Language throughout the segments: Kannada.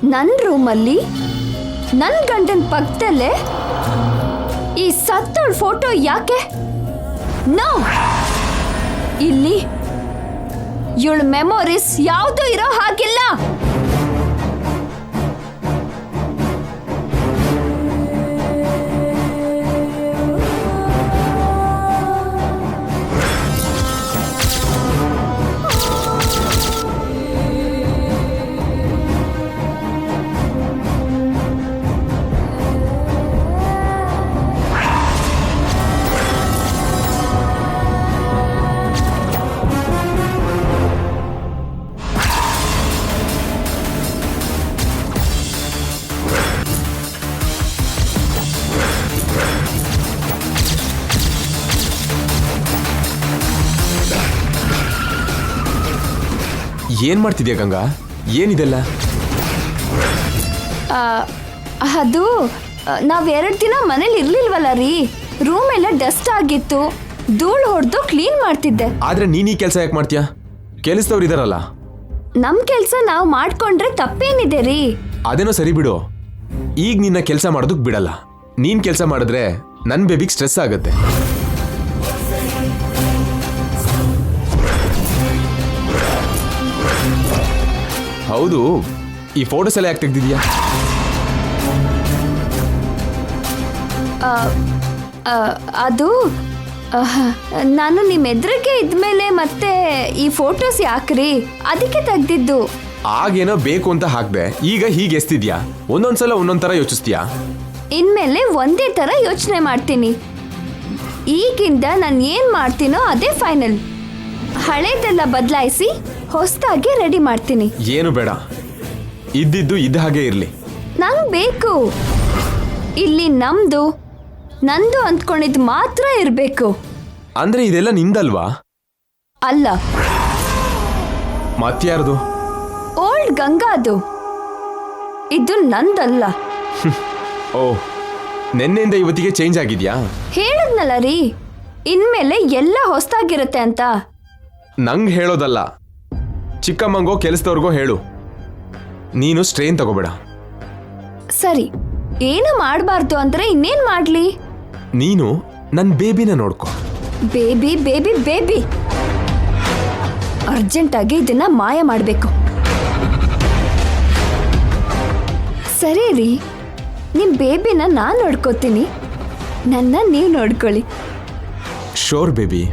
ನನ್ನ ರೂಮಲ್ಲಿ ನನ್ನ ಗಂಡನ ಪಕ್ಕದಲ್ಲೇ ಈ ಸತ್ತೋಳ್ ಫೋಟೋ ಯಾಕೆ? ನೋ, ಇಲ್ಲಿ ಇವಳ ಮೆಮೊರೀಸ್ ಯಾವುದು ಇರೋ ಹಾಗಿಲ್ಲ. ಏನ್ ಮಾಡ್ತಿದ್ಯಾ ಗಂಗಾ? ಏನಿದೆಲ್ಲ? ಅದು ನಾವ್ 2 ದಿನ ಮನೇಲಿ ಇರ್ಲಿಲ್ವಲ್ಲ ರೀ. ರೂಮ್ ಎಲ್ಲ ಡಸ್ಟ್ ಆಗಿತ್ತು, ಧೂಳು ಹೊಡೆದು ಕ್ಲೀನ್ ಮಾಡ್ತಿದ್ದೆ. ಆದ್ರೆ ನೀನ್ ಈ ಕೆಲಸ ಯಾಕೆ ಮಾಡ್ತೀಯಾ? ಕೆಲಸದವ್ರು ಇದಾರಲ್ಲ. ನಮ್ ಕೆಲ್ಸ ನಾವ್ ಮಾಡ್ಕೊಂಡ್ರೆ ತಪ್ಪೇನಿದೆ ರೀ? ಅದೇನೋ ಸರಿ ಬಿಡು. ಈಗ ನಿನ್ನ ಕೆಲಸ ಮಾಡೋದಕ್ ಬಿಡಲ್ಲ. ನೀನ್ ಕೆಲಸ ಮಾಡಿದ್ರೆ ನನ್ ಬೇಬಿಗೆ ಸ್ಟ್ರೆಸ್ ಆಗತ್ತೆ. ಹೌದು, ಈ ಫೋಟೋಸ್ ಎಲ್ಲ ಯಾಕೆ ತೆಗ್ದಿದ್ಯಾ? ಅದು ನಾನು ನಿಮ್ಮ ಎದುರಿಗೆ ಇದ್ಮೇಲೆ ಮತ್ತೆ ಈ ಫೋಟೋಸ್ ಯಾಕ್ರಿ, ಅದಕ್ಕೆ ತೆಗ್ದಿದ್ದು. ಆಗೇನೋ ಬೇಕು ಅಂತ ಹಾಕ್ದೆ, ಈಗ ಹೀಗೆ ಎಸ್ತಿದ್ಯಾ? ಒಂದೊಂದ್ಸಲ ಒಂದೊಂದ್ ತರ ಯೋಚಿಸ್ತೀಯಾ? ಇನ್ಮೇಲೆ ಒಂದೇ ತರ ಯೋಚನೆ ಮಾಡ್ತೀನಿ. ಈಗಿಂದ ನಾನು ಏನ್ ಮಾಡ್ತೀನೋ ಅದೇ ಫೈನಲ್. ಹಳೇದೆಲ್ಲ ಬದಲಾಯಿಸಿ ಹೊಸದಾಗಿ ರೆಡಿ ಮಾಡ್ತೀನಿ. ಏನು ಬೇಡ, ಇದ್ದಿದ್ದು ಇದ್ದ ಹಾಗೆ ಇರ್ಲಿ. ನಂಗೆ ಬೇಕು, ಇಲ್ಲಿ ನಂದು ಅಂದ್ಕೊಂಡಿದ್ ಮಾತ್ರ ಇರ್ಬೇಕು. ಅಂದ್ರೆ ಇದೆಲ್ಲ ನಿಂದಲ್ವಾ? ಅಲ್ಲ, ಮತ್ಯಾರ್ದು? ಓಲ್ಡ್ ಗಂಗಾದು. ಇದು ನಂದಲ್ಲ. ಓ, ನೆನ್ನೆಯಿಂದ ಇವತ್ತಿಗೆ ಚೇಂಜ್ ಆಗಿದ್ಯಾ? ಹೇಳದ್ನಲ್ಲ ರೀ, ಇನ್ಮೇಲೆ ಎಲ್ಲ ಹೊಸದಾಗಿರುತ್ತೆ ಅಂತ. ನಂಗೆ ಹೇಳೋದಲ್ಲ, ಚಿಕ್ಕಮ್ಮಂಗೋ ಕೆಲಸದವ್ರಿಗೋ ಹೇಳು. ನೀನು ಸ್ಟ್ರೇನ್ ತಗೋಬೇಡ. ಸರಿ, ಏನು ಮಾಡಬಾರ್ದು ಅಂದ್ರೆ ಇನ್ನೇನ್ ಮಾಡ್ಲಿ? ನೀನು ನನ್ನ ಬೇಬಿನ ನೋಡ್ಕೊ. ಬೇಬಿ ಬೇಬಿ ಬೇಬಿ ಅರ್ಜೆಂಟಾಗಿ ಇದನ್ನ ಮಾಯ ಮಾಡಬೇಕು. ಸರಿ ರೀ, ನಿಮ್ ಬೇಬಿನ ನಾನ್ ನೋಡ್ಕೋತೀನಿ, ನನ್ನ ನೀವು ನೋಡ್ಕೊಳ್ಳಿ. Sure baby.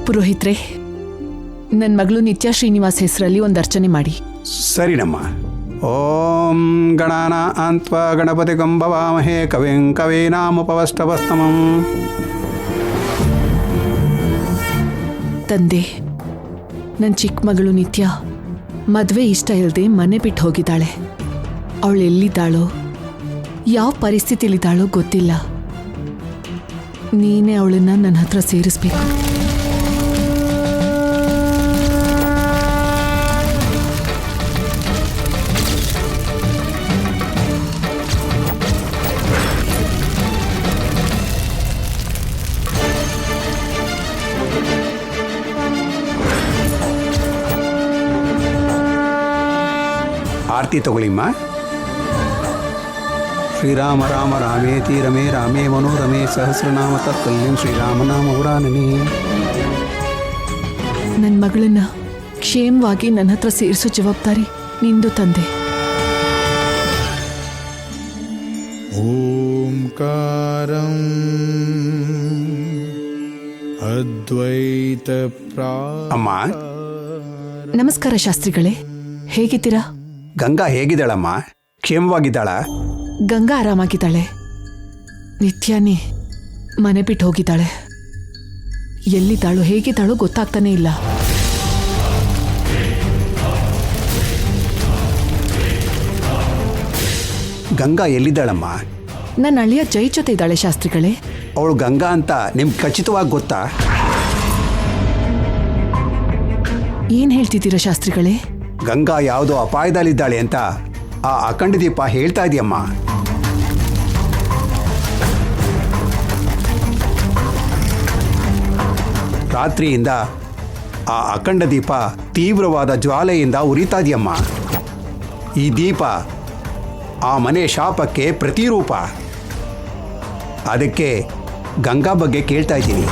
ಪುರೋಹಿತ್ರೆ, ನನ್ನ ಮಗಳು ನಿತ್ಯ ಶ್ರೀನಿವಾಸ್ ಹೆಸರಲ್ಲಿ ಒಂದು ಅರ್ಚನೆ ಮಾಡಿ. ಸರಿನಮ್ಮ. ಓಂ ಗಣಾನ ಅಂತ್ವ ಗಣಪತಿ ಗಂಭವಾಮಹೇ ಕವಿಂ ಕವೀನಾಮುಪವಸ್ತವಸ್ತಮಂ. ತಂದೆ, ನನ್ನ ಚಿಕ್ಕ ಮಗಳು ನಿತ್ಯ ಮದುವೆ ಇಷ್ಟ ಇಲ್ಲದೆ ಮನೆ ಬಿಟ್ಟು ಹೋಗಿದ್ದಾಳೆ. ಅವಳು ಎಲ್ಲಿದ್ದಾಳೋ, ಯಾವ ಪರಿಸ್ಥಿತಿಲಿದ್ದಾಳೋ ಗೊತ್ತಿಲ್ಲ. ನೀನೇ ಅವಳನ್ನ ನನ್ನ ಹತ್ರ ಸೇರಿಸ್ಬೇಕು. ಆರತಿ ತಗೊಳ್ಳಿಮ್ಮ. ಶ್ರೀರಾಮ ರಾಮ ರಾಮೇತಿ ರಮೇ ರಾಮೇ ಮನೋರಮೇ ಸಹಸ್ರನಾಮ ತತ್ಕಲ್ಯಂ ಶ್ರೀರಾಮನಾಮ ಉಡಾನನೇ. ನನ್ನ ಮಗಳನ್ನ ಕ್ಷೇಮವಾಗಿ ನನ್ನ ಹತ್ರ ಸೇರಿಸೋ ಜವಾಬ್ದಾರಿ ನಿಂದು ತಂದೆ. ಓಂಕಾರಂ ಅದ್ವೈತ ಅಮ್ಮ, ನಮಸ್ಕಾರ ಶಾಸ್ತ್ರಿಗಳೇ, ಹೇಗಿದ್ದೀರಾ? ಗಂಗಾ ಹೇಗಿದ್ದಾಳಮ್ಮ? ಕ್ಷೇಮವಾಗಿದ್ದಾಳ? ಗಂಗಾ ಆರಾಮಾಗಿದ್ದಾಳೆ. ನಿತ್ಯಾನೇ ಮನೆ ಬಿಟ್ಟು ಹೋಗಿದ್ದಾಳೆ. ಎಲ್ಲಿದ್ದಾಳೋ ಹೇಗಿದ್ದಾಳೋ ಗೊತ್ತಾಗ್ತಾನೆ ಇಲ್ಲ. ಗಂಗಾ ಎಲ್ಲಿದ್ದಾಳಮ್ಮ? ನನ್ನ ಅಳಿಯ ಜೈ ಜೊತೆ ಇದ್ದಾಳೆ ಶಾಸ್ತ್ರಿಗಳೇ. ಅವಳು ಗಂಗಾ ಅಂತ ನಿಮ್ಗೆ ಖಚಿತವಾಗಿ ಗೊತ್ತಾ? ಏನ್ ಹೇಳ್ತಿದ್ದೀರಾ ಶಾಸ್ತ್ರಿಗಳೇ? ಗಂಗಾ ಯಾವುದೋ ಅಪಾಯದಲ್ಲಿದ್ದಾಳೆ ಅಂತ ಆ ಅಖಂಡ ದೀಪ ಹೇಳ್ತಾ ಇದೆಯಮ್ಮ. ರಾತ್ರಿಯಿಂದ ಆ ಅಖಂಡ ದೀಪ ತೀವ್ರವಾದ ಜ್ವಾಲೆಯಿಂದ ಉರಿತಾ ಇದೆಯಮ್ಮ. ಈ ದೀಪ ಆ ಮನೆ ಶಾಪಕ್ಕೆ ಪ್ರತಿರೂಪ. ಅದಕ್ಕೆ ಗಂಗಾ ಬಗ್ಗೆ ಕೇಳ್ತಾ ಇದ್ದೀನಿ.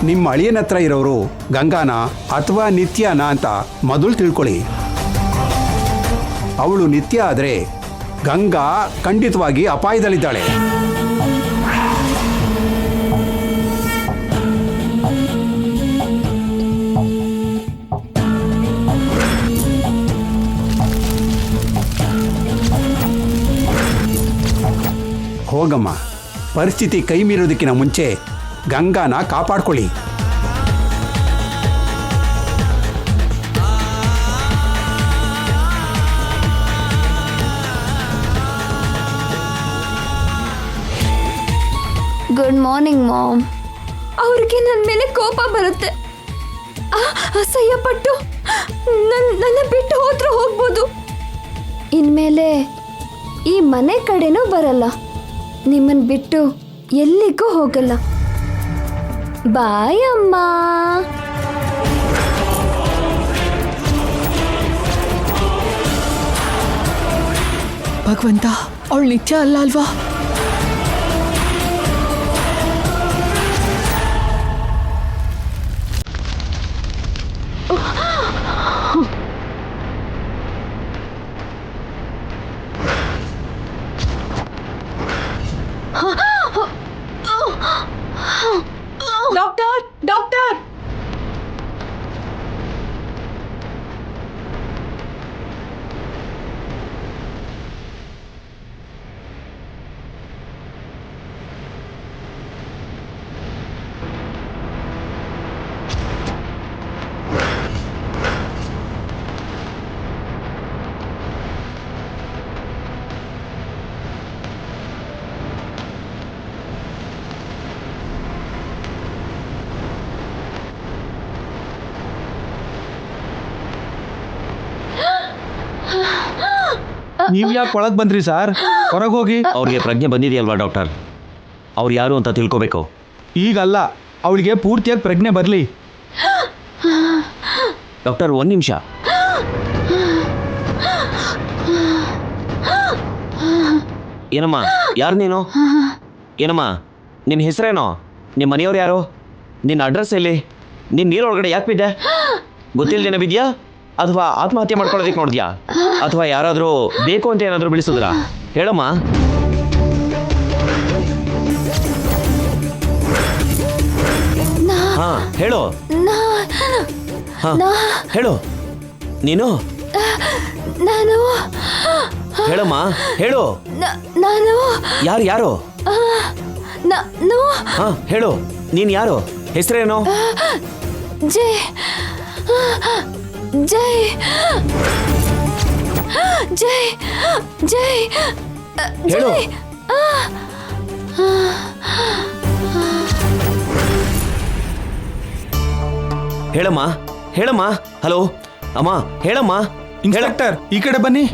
ನಿಮ್ಮ ಅಳಿಯನ ಹತ್ರ ಇರೋರು ಗಂಗಾನ ಅಥವಾ ನಿತ್ಯನ ಅಂತ ಮೊದಲು ತಿಳ್ಕೊಳ್ಳಿ. ಅವಳು ನಿತ್ಯ ಆದರೆ ಗಂಗಾ ಖಂಡಿತವಾಗಿ ಅಪಾಯದಲ್ಲಿದ್ದಾಳೆ. ಹೋಗಮ್ಮ, ಪರಿಸ್ಥಿತಿ ಕೈ ಮೀರೋದಕ್ಕಿಂತ ಮುಂಚೆ ಗಂಗಾನ ಕಾಪಾಡ್ಕೊಳ್ಳಿ. Good morning ma'am. ಅವ್ರಿಗೆ ನನ್ನ ಮೇಲೆ ಕೋಪ ಬರುತ್ತೆ. ಅಸಹ್ಯಪಟ್ಟು ನನ್ನ ಬಿಟ್ಟು ಹೋದ್ರೂ ಹೋಗ್ಬೋದು. ಇನ್ಮೇಲೆ ಈ ಮನೆ ಕಡೆನೂ ಬರಲ್ಲ. ನಿಮ್ಮನ್ನು ಬಿಟ್ಟು ಎಲ್ಲಿಗೂ ಹೋಗಲ್ಲ. ಬಾಯ್ ಅಮ್ಮ. ಭಗವಂತ, ಅವಳು ನಿತ್ಯ ಅಲ್ಲ ಅಲ್ವಾ? Doctor, doctor! ನೀವು ಯಾಕೆ ಒಳಗೆ ಬಂದ್ರಿ ಸರ್? ಹೊರಗೆ ಹೋಗಿ. ಅವ್ರಿಗೆ ಪ್ರಜ್ಞೆ ಬಂದಿದೆಯಲ್ವಾ ಡಾಕ್ಟರ್? ಅವ್ರು ಯಾರು ಅಂತ ತಿಳ್ಕೋಬೇಕು. ಈಗಲ್ಲ, ಅವಳಿಗೆ ಪೂರ್ತಿಯಾಗಿ ಪ್ರಜ್ಞೆ ಬರಲಿ. ಡಾಕ್ಟರ್, ಒಂದು ನಿಮಿಷ. ಏನಮ್ಮ, ಯಾರು ನೀನು? ಏನಮ್ಮ, ನಿನ್ನ ಹೆಸರೇನೋ? ನಿಮ್ಮ ಮನೆಯವ್ರು ಯಾರು? ನಿನ್ನ ಅಡ್ರೆಸ್ ಎಲ್ಲಿ? ನಿನ್ನ ನೀರೊಳಗಡೆ ಯಾಕೆ ಬಿದ್ದೆ? ಗೊತ್ತಿಲ್ಲದೇನ ಬಿದ್ಯಾ? ಅಥವಾ ಆತ್ಮಹತ್ಯೆ ಮಾಡ್ಕೊಳ್ಳೋದಕ್ಕೆ ನೋಡಿದ್ಯಾ? ಅಥವಾ ಯಾರಾದರೂ ಬೇಕು ಅಂತ ಏನಾದರೂ ಬಿಡಿಸಿದ್ರಾ? ಹೇಳಮ್ಮ. ಹಾ, ಹೇಳು. ಹಾ, ಹೇಳು. ನೀನು ನಾನು ಹೇಳಮ್ಮ, ಹೇಳು. ನಾನು ಯಾರು ಯಾರು? ನಾನು ಹಾ, ಹೇಳು. ನೀನು ಯಾರು? ಹೆಸರೇನು? ಜೈ ಜೈ ಜೈ ಜೈ ಹೇಳು. ಹೇಳಮ್ಮ, ಹೇಳಮ್ಮ. ಹಲೋ ಅಮ್ಮ, ಹೇಳಮ್ಮ. ಇನ್ಸ್ಪೆಕ್ಟರ್, ಈ ಕಡೆ ಬನ್ನಿ.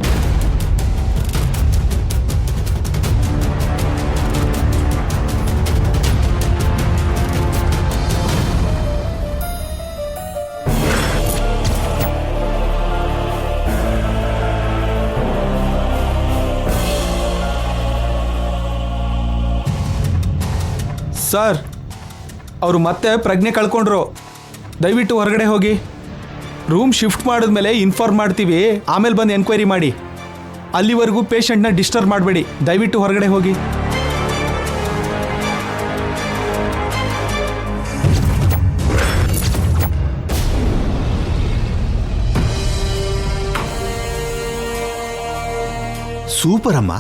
ಸರ್, ಅವರು ಮತ್ತೆ ಪ್ರಜ್ಞೆ ಕಳ್ಕೊಂಡ್ರು. ದಯವಿಟ್ಟು ಹೊರಗಡೆ ಹೋಗಿ. ರೂಮ್ ಶಿಫ್ಟ್ ಮಾಡಿದ್ಮೇಲೆ ಇನ್ಫಾರ್ಮ್ ಮಾಡ್ತೀವಿ, ಆಮೇಲೆ ಬಂದು ಎನ್ಕ್ವೈರಿ ಮಾಡಿ. ಅಲ್ಲಿವರೆಗೂ ಪೇಷಂಟ್ನ ಡಿಸ್ಟರ್ಬ್ ಮಾಡಬೇಡಿ. ದಯವಿಟ್ಟು ಹೊರಗಡೆ ಹೋಗಿ. ಸೂಪರ್ ಅಮ್ಮ,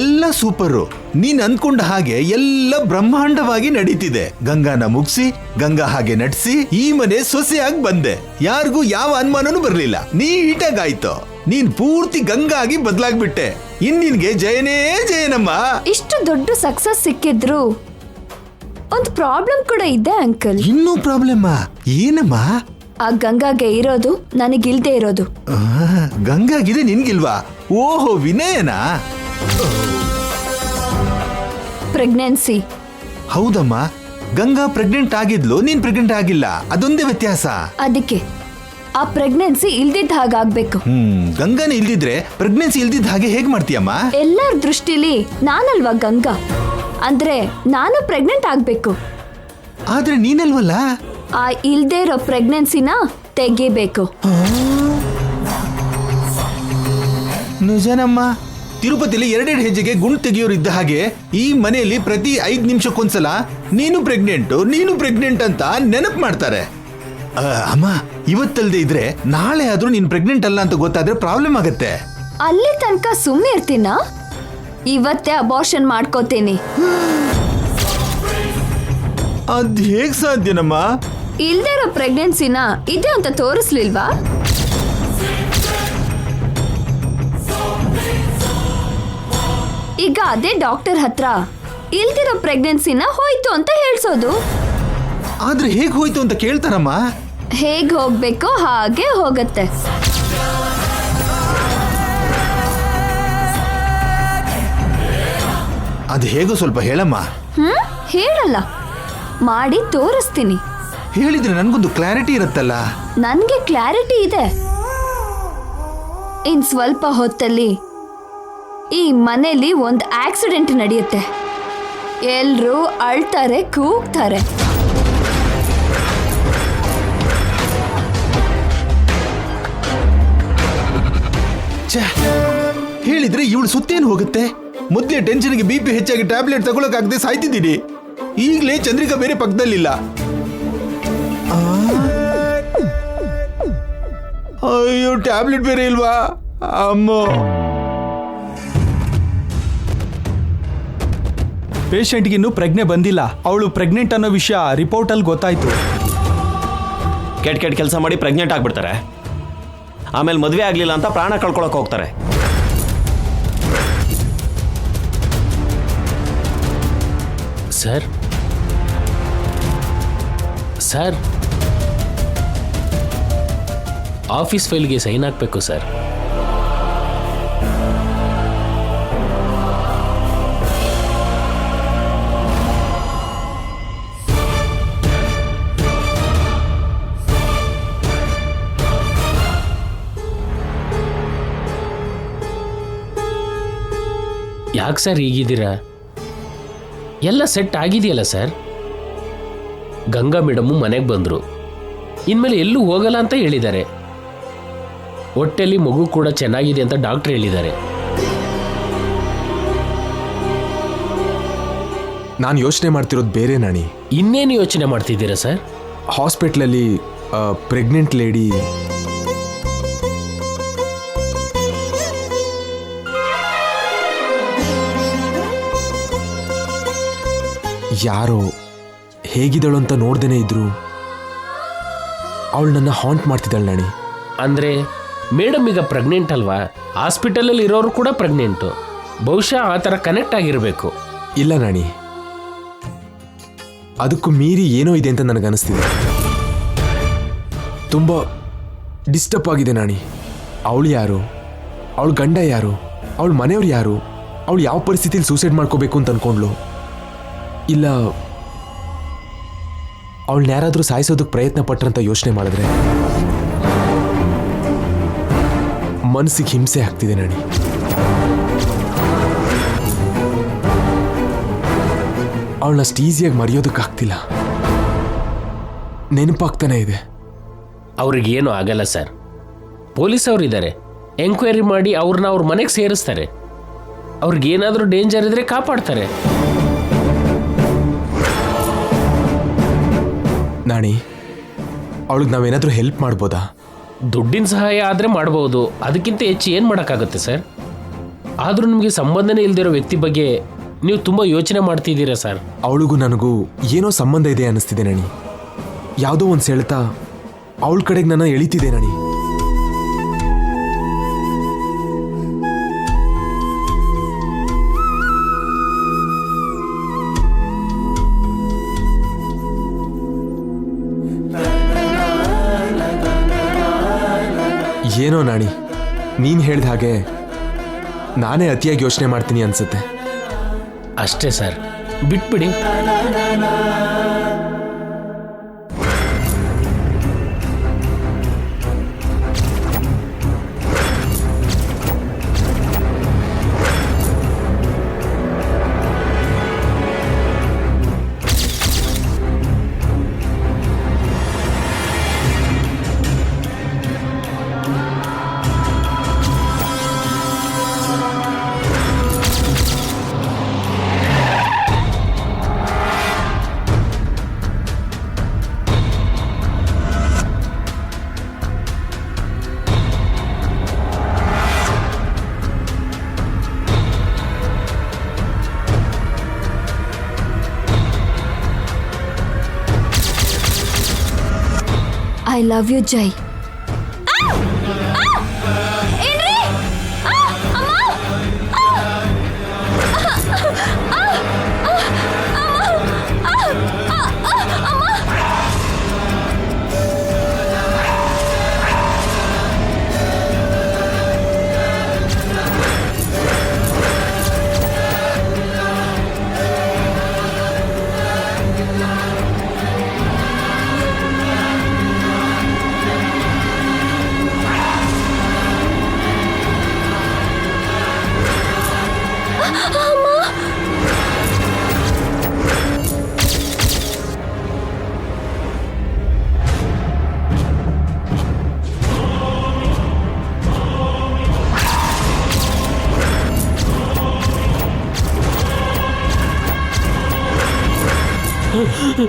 ಎಲ್ಲ ಸೂಪರು. ನೀನ್ ಅನ್ಕೊಂಡ ಹಾಗೆ ಎಲ್ಲ ಬ್ರಹ್ಮಾಂಡವಾಗಿ ನಡೀತಿದೆ. ಗಂಗಾನ ಮುಗಿಸಿ, ಗಂಗಾ ಹಾಗೆ ನಟಿಸಿ ಈ ಮನೆ ಸೊಸೆಯಾಗಿ ಬಂದೆ. ಯಾರಿಗೂ ಯಾವ ಅನುಮಾನನೂ ಬರ್ಲಿಲ್ಲ. ನೀಟಾಗಾಯ್ತು. ನೀನ್ ಪೂರ್ತಿ ಗಂಗಾ ಆಗಿ ಬದಲಾಗ್ಬಿಟ್ಟೆ. ನಿನ್ಗೆ ಜಯನೇ ಜಯನಮ್ಮ. ಇಷ್ಟು ದೊಡ್ಡ ಸಕ್ಸಸ್ ಸಿಕ್ಕಿದ್ರು ಒಂದು ಪ್ರಾಬ್ಲಮ್ ಕೂಡ ಇದೆ ಅಂಕಲ್. ಇನ್ನೂ ಪ್ರಾಬ್ಲಮ್ ಏನಮ್ಮ? ಆ ಗಂಗಾಗೆ ಇರೋದು ನನಗಿಲ್ದೇ ಇರೋದು. ಗಂಗಾಗಿದೆ ನಿನ್ಗಿಲ್ವಾ? ಓಹೋ, ವಿನಯನಾ? ಪ್ರೆಗ್ನೆನ್ಸಿ. ಹೌದಮ್ಮ, ಗಂಗಾ ಪ್ರೆಗ್ನೆಂಟ್ ಆಗಿದ್ಲು, ನೀನ್ ಪ್ರೆಗ್ನೆಂಟ್ ಆಗಿಲ್ಲ, ಅದೊಂದೇ ವ್ಯತ್ಯಾಸ. ಅದಕ್ಕೆ ಆ ಪ್ರೆಗ್ನೆನ್ಸಿ ಇಲ್ದಿದ್ದ ಹಾಗಾಗ್ಬೇಕು. ಗಂಗಾನೇ ಇಲ್ದಿದ್ರೆ ಪ್ರೆಗ್ನೆನ್ಸಿ ಇಲ್ದಿದ್ದ ಹಾಗೆ ಹೇಗ್ ಮಾಡ್ತೀಯಮ್ಮ? ಎಲ್ಲರ ದೃಷ್ಟಿಲಿ ನಾನಲ್ವಾ ಗಂಗಾ, ಅಂದ್ರೆ ನಾನು ಪ್ರೆಗ್ನೆಂಟ್ ಆಗ್ಬೇಕು. ಆದ್ರೆ ನೀನಲ್ವಲ್ಲ. ಆ ಇಲ್ದೇ ಇರೋ ಪ್ರೆಗ್ನೆನ್ಸಿನ ತೆಗಿಬೇಕು. ನಿಜನಮ್ಮ, ತಿರುಪತಿಲಿ 2 ಹೆಜ್ಜೆಗೆ ಗುಂಡು ತೆಗೆಯೋರು ಇದ್ದ ಹಾಗೆ ಈ ಮನೆಯಲ್ಲಿ ಪ್ರತಿ 5 ನಿಮಿಷಕ್ಕೊಂದ್ಸಲ ನೀನು ಪ್ರೆಗ್ನೆಂಟ್ ಅಂತ ನೆನಪು ಮಾಡ್ತಾರೆ. ಅಮ್ಮ, ಇವತ್ತಲ್ದೇ ಇದ್ರೆ ನಾಳೆ ಆದ್ರೂ ನೀನ್ ಪ್ರೆಗ್ನೆಂಟ್ ಅಲ್ಲ ಅಂತ ಗೊತ್ತಾದ್ರೆ ಪ್ರಾಬ್ಲಮ್ ಆಗತ್ತೆ. ಅಲ್ಲಿ ತನಕ ಸುಮ್ಮನೆ ಇರ್ತೀನ? ಇವತ್ತೇ ಅಬಾರ್ಷನ್ ಮಾಡ್ಕೋತೀನಿ. ಅದ್ ಹೇಗ್ ಸಾಧ್ಯನಮ್ಮ? ಇಲ್ದೇ ಇರೋ ಪ್ರೆಗ್ನೆನ್ಸಿನ ಇದೆ ಅಂತ ತೋರಿಸ್ಲಿಲ್ವಾ? ಈಗ ಅದೇ ಡಾಕ್ಟರ್ ಹತ್ರ ಇಲ್ದಿರೋ ಪ್ರೆಗ್ನೆನ್ಸಿನ ಹೋಯ್ತು ಅಂತ ಹೇಳ್ಸೋದು. ಆದ್ರೆ ಹೇಗ್ ಹೋಯ್ತು ಅಂತ ಕೇಳ್ತಾರಮ್ಮ. ಹೇಗ್ ಹೋಗ್ಬೇಕೋ ಹಾಗೆ ಹೋಗತ್ತೆ. ಅದ್ ಹೇಗೋ ಸ್ವಲ್ಪ ಹೇಳಮ್ಮ. ಹೇಳಲ್ಲ, ಮಾಡಿ ತೋರಿಸ್ತೀನಿ. ಹೇಳಿದ್ರೆ ನನ್ಗೊಂದು ಕ್ಲಾರಿಟಿ ಇರುತ್ತಲ್ಲ. ನನ್ಗೆ ಕ್ಲಾರಿಟಿ ಇದೆ. ಇನ್ ಸ್ವಲ್ಪ ಹೊತ್ತಲ್ಲಿ ಈ ಮನೇಲಿ ಒಂದು ಆಕ್ಸಿಡೆಂಟ್ ನಡೆಯುತ್ತೆ. ಎಲ್ರೂ ಅಳ್ತಾರೆ, ಕೂಗ್ತಾರೆ. ಹೇಳಿದ್ರೆ ಇವಳು ಸುತ್ತೇನು ಹೋಗುತ್ತೆ? ಮೊದ್ಲೇ ಟೆನ್ಷನ್ಗೆ BP ಹೆಚ್ಚಾಗಿ ಟ್ಯಾಬ್ಲೆಟ್ ತಗೊಳಕಾಗದೆ ಸಾಯ್ತಿದ್ದೀನಿ. ಈಗಲೇ ಚಂದ್ರಿಕಾ ಬೇರೆ ಪಕ್ಕದಲ್ಲಿಲ್ಲ. ಅಯ್ಯೋ, ಟ್ಯಾಬ್ಲೆಟ್ ಬೇರೆ ಇಲ್ವಾ? ಅಮ್ಮೋ. ಪೇಷಂಟ್ಗೆ ಇನ್ನೂ ಪ್ರಜ್ಞೆ ಬಂದಿಲ್ಲ. ಅವಳು ಪ್ರೆಗ್ನೆಂಟ್ ಅನ್ನೋ ವಿಷಯ ರಿಪೋರ್ಟಲ್ಲಿ ಗೊತ್ತಾಯ್ತು. ಕೆಟ್ಟ ಕೆಲಸ ಮಾಡಿ ಪ್ರೆಗ್ನೆಂಟ್ ಆಗ್ಬಿಡ್ತಾರೆ. ಆಮೇಲೆ ಮದುವೆ ಆಗಲಿಲ್ಲ ಅಂತ ಪ್ರಾಣ ಕಳ್ಕೊಳಕ್ಕೆ ಹೋಗ್ತಾರೆ. ಸರ್ ಸರ್ ಆಫೀಸ್ ಫೈಲ್ಗೆ ಸೈನ್ ಹಾಕಬೇಕು ಸರ್. ಯಾಕೆ ಸರ್ ಹೀಗಿದ್ದೀರಾ? ಎಲ್ಲ ಸೆಟ್ ಆಗಿದೆಯಲ್ಲ ಸರ್. ಗಂಗಾ ಮೇಡಮ್ಮು ಮನೆಗೆ ಬಂದರು. ಇನ್ಮೇಲೆ ಎಲ್ಲೂ ಹೋಗಲ್ಲ ಅಂತ ಹೇಳಿದ್ದಾರೆ. ಹೊಟ್ಟೆಲಿ ಮಗು ಕೂಡ ಚೆನ್ನಾಗಿದೆ ಅಂತ ಡಾಕ್ಟರ್ ಹೇಳಿದ್ದಾರೆ. ನಾನು ಯೋಚನೆ ಮಾಡ್ತಿರೋದು ಬೇರೆ ನಾಣಿ. ಇನ್ನೇನು ಯೋಚನೆ ಮಾಡ್ತಿದ್ದೀರಾ ಸರ್? ಹಾಸ್ಪಿಟ್ಲಲ್ಲಿ ಪ್ರೆಗ್ನೆಂಟ್ ಲೇಡಿ ಯಾರೋ ಹೇಗಿದ್ದಳು ಅಂತ ನೋಡ್ದೇನೆ ಇದ್ರು ಅವಳು ನನ್ನ ಹಾಂಟ್ ಮಾಡ್ತಿದ್ದಾಳೆ ನಾಣಿ. ಅಂದರೆ ಮೇಡಮ್ ಈಗ ಪ್ರೆಗ್ನೆಂಟ್ ಅಲ್ವಾ? ಹಾಸ್ಪಿಟಲಲ್ಲಿ ಇರೋರು ಕೂಡ ಪ್ರೆಗ್ನೆಂಟು. ಬಹುಶಃ ಆ ಥರ ಕನೆಕ್ಟ್ ಆಗಿರಬೇಕು. ಇಲ್ಲ ನಾಣಿ, ಅದಕ್ಕೂ ಮೀರಿ ಏನೋ ಇದೆ ಅಂತ ನನಗನ್ನಿಸ್ತಿದೆ. ತುಂಬ ಡಿಸ್ಟರ್ಬ್ ಆಗಿದೆ ನಾಣಿ. ಅವಳು ಯಾರು, ಅವಳ ಗಂಡ ಯಾರು, ಅವಳ ಮನೆಯವ್ರು ಯಾರು, ಅವಳು ಯಾವ ಪರಿಸ್ಥಿತಿಲಿ ಸೂಸೈಡ್ ಮಾಡ್ಕೋಬೇಕು ಅಂತ ಅನ್ಕೊಂಡ್ಲು, ಇಲ್ಲ ಅವಳನ್ನ ಯಾರಾದರೂ ಸಾಯಿಸೋದಕ್ಕೆ ಪ್ರಯತ್ನ ಪಟ್ರಂತ ಯೋಚನೆ ಮಾಡಿದ್ರೆ ಮನಸ್ಸಿಗೆ ಹಿಂಸೆ ಆಗ್ತಿದೆ ನಾಣಿ. ಅವಳನ್ನ ಅಷ್ಟು ಈಸಿಯಾಗಿ ಮರೆಯೋದಕ್ಕಾಗ್ತಿಲ್ಲ. ನೆನಪಾಗ್ತಾನೆ ಇದೆ. ಅವ್ರಿಗೇನು ಆಗಲ್ಲ ಸರ್. ಪೊಲೀಸ್ ಅವರು ಇದ್ದಾರೆ, ಎಂಕ್ವೈರಿ ಮಾಡಿ ಅವ್ರನ್ನ ಅವ್ರ ಮನೆಗೆ ಸೇರಿಸ್ತಾರೆ. ಅವ್ರಿಗೇನಾದರೂ ಡೇಂಜರ್ ಇದ್ರೆ ಕಾಪಾಡ್ತಾರೆ. ನಾಣಿ, ಅವಳಿಗೆ ನಾವೇನಾದರೂ ಹೆಲ್ಪ್ ಮಾಡ್ಬೋದಾ? ದುಡ್ಡಿನ ಸಹಾಯ ಆದರೆ ಮಾಡ್ಬೋದು, ಅದಕ್ಕಿಂತ ಹೆಚ್ಚು ಏನು ಮಾಡೋಕ್ಕಾಗುತ್ತೆ ಸರ್? ಆದರೂ ನಿಮಗೆ ಸಂಬಂಧನೇ ಇಲ್ದಿರೋ ವ್ಯಕ್ತಿ ಬಗ್ಗೆ ನೀವು ತುಂಬ ಯೋಚನೆ ಮಾಡ್ತಿದ್ದೀರಾ ಸರ್. ಅವಳಿಗೂ ನನಗೂ ಏನೋ ಸಂಬಂಧ ಇದೆ ಅನ್ನಿಸ್ತಿದೆ ನಾಣಿ. ಯಾವುದೋ ಒಂದು ಸೆಳೆತ ಅವಳ ಕಡೆಗೆ ನನ್ನ ಎಳಿತಿದೆ ನಾಣಿ. ಏನೋ ನಾಣಿ, ನೀನು ಹೇಳಿದ ಹಾಗೆ ನಾನೇ ಅತಿಯಾಗಿ ಯೋಚನೆ ಮಾಡ್ತೀನಿ ಅನ್ಸುತ್ತೆ. ಅಷ್ಟೇ ಸರ್. ಬಿಟ್ಬಿಡಿ. I love you Jai.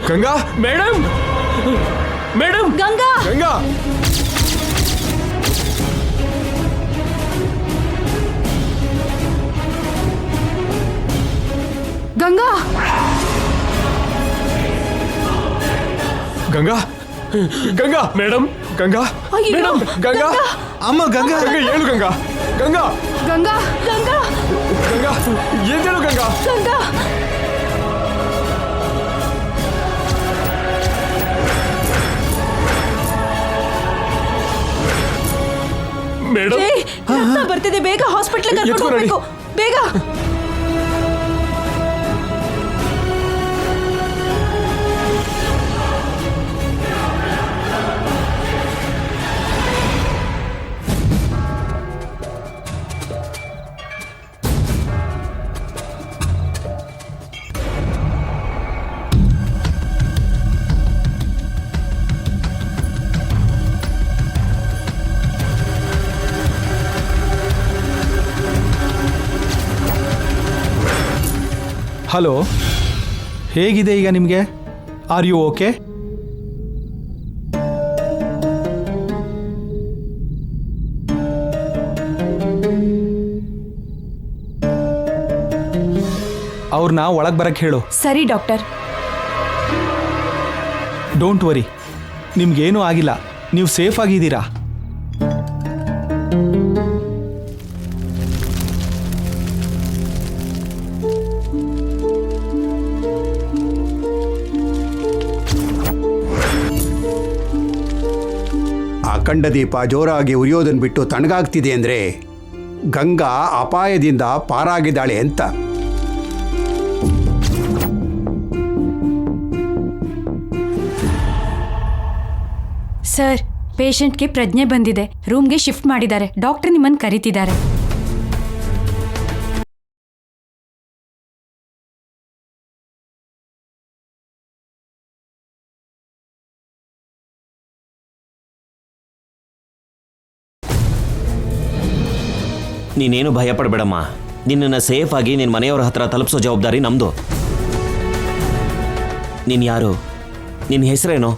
Ganga, madam, madam, Ganga, Ganga, Ganga, Ganga, Ganga, madam, Ganga, madam, Ganga, ಅಮ್ಮ ಗಂಗಾ, ಗಂಗಾ ಹೇಳು ಗಂಗಾ, ಗಂಗಾ, ಗಂಗಾ, ಗಂಗಾ, ಗಂಗಾ ಎದ್ದೇಳು ಗಂಗಾ. ಗಂಗಾ. ಮೇಡಮ್, ರಕ್ತ ಬರ್ತಿದೆ, ಬೇಗ ಹಾಸ್ಪಿಟಲ್ ಕರ್ಕೊಂಡು ಎತ್ಕೊ ನಡಿ. ಹೋಗ್ಬೇಕು, ಬೇಗ. ಹಲೋ, ಹೇಗಿದೆ ಈಗ ನಿಮಗೆ? Are you okay? ಅವ್ರನ್ನ ಒಳಗೆ ಬರಕ್ಕೆ ಹೇಳು. ಸರಿ ಡಾಕ್ಟರ್. ಡೋಂಟ್ ವರಿ, ನಿಮ್ಗೇನೂ ಆಗಿಲ್ಲ, ನೀವು ಸೇಫ್ ಆಗಿದ್ದೀರಾ. ಅಖಂಡ ದೀಪ ಜೋರಾಗಿ ಉರಿಯೋದನ್ನು ಬಿಟ್ಟು ತಣ್ಣಗಾಗ್ತಿದೆ ಅಂದರೆ ಗಂಗಾ ಅಪಾಯದಿಂದ ಪಾರಾಗಿದ್ದಾಳೆ ಅಂತ. ಸರ್, ಪೇಷಂಟ್ಗೆ ಪ್ರಜ್ಞೆ ಬಂದಿದೆ, ರೂಮ್ಗೆ ಶಿಫ್ಟ್ ಮಾಡಿದ್ದಾರೆ, ಡಾಕ್ಟರ್ ನಿಮ್ಮನ್ನು ಕರೀತಿದ್ದಾರೆ. ನೀನೇನು ಭಯ ಪಡಬೇಡಮ್ಮ. ನಿನ್ನನ್ನು ಸೇಫ್ ಆಗಿ ನಿನ್ನ ಮನೆಯವರ ಹತ್ರ ತಲುಪಿಸೋ ಜವಾಬ್ದಾರಿ ನಮ್ಮದು. ನೀನು ಯಾರು? ನಿನ್ನ ಹೆಸರೇನು?